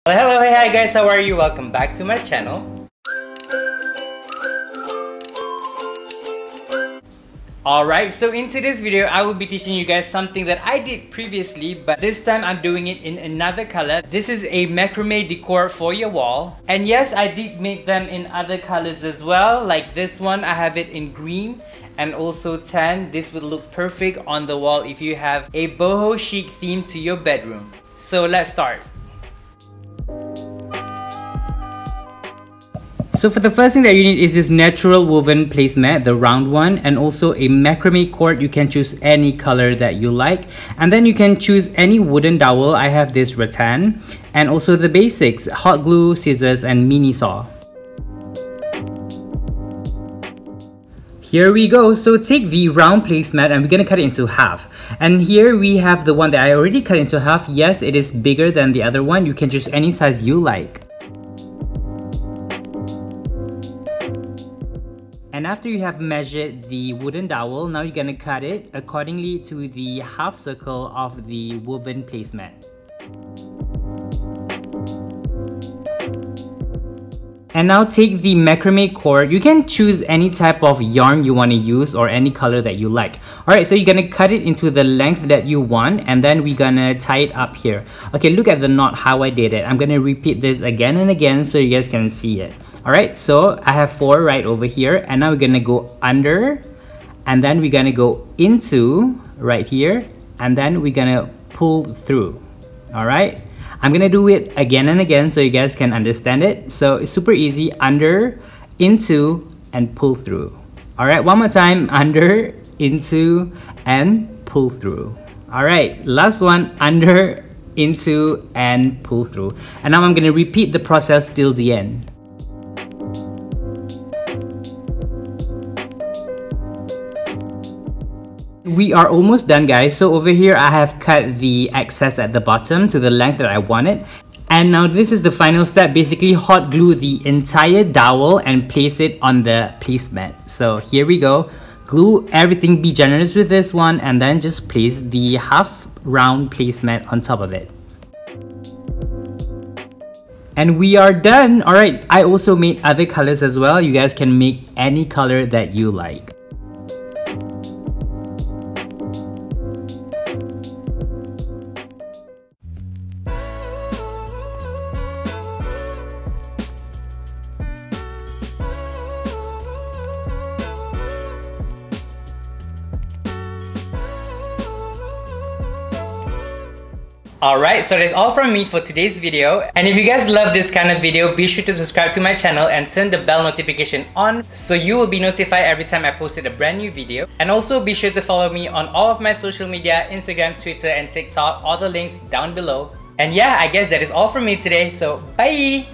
Hello, hey, hi guys, how are you? Welcome back to my channel. Alright, so in today's video, I will be teaching you guys something that I did previously, but this time I'm doing it in another color. This is a macrame decor for your wall. And yes, I did make them in other colors as well. Like this one, I have it in green and also tan. This would look perfect on the wall if you have a boho chic theme to your bedroom. So let's start. So for the first thing that you need is this natural woven placemat, the round one, and also a macrame cord. You can choose any color that you like, and then you can choose any wooden dowel. I have this rattan, and also the basics: hot glue, scissors, and mini saw. Here we go. So take the round placemat and we're gonna cut it into half. And here we have the one that I already cut into half. Yes, it is bigger than the other one. You can choose any size you like. And after you have measured the wooden dowel, now you're gonna cut it accordingly to the half circle of the woven placemat. And now take the macrame cord. You can choose any type of yarn you want to use or any color that you like. Alright, so you're gonna cut it into the length that you want, and then we're gonna tie it up here. Okay, look at the knot, how I did it. I'm gonna repeat this again and again so you guys can see it. Alright, so I have 4 right over here, and now we're gonna go under, and then we're gonna go into right here, and then we're gonna pull through. Alright, I'm gonna do it again and again so you guys can understand it. So it's super easy: under, into, and pull through. Alright, one more time: under, into, and pull through. Alright, last one: under, into, and pull through. And now I'm gonna repeat the process till the end. We are almost done, guys. So over here I have cut the excess at the bottom to the length that I wanted. And now this is the final step. Basically hot glue the entire dowel and place it on the placemat. So here we go. Glue everything, be generous with this one, and then just place the half round placemat on top of it. And we are done. Alright, I also made other colors as well. You guys can make any color that you like. Alright, so that's all from me for today's video. And if you guys love this kind of video, be sure to subscribe to my channel and turn the bell notification on so you will be notified every time I posted a brand new video. And also be sure to follow me on all of my social media: Instagram, Twitter, and TikTok. All the links down below. And yeah, I guess that is all from me today, so bye!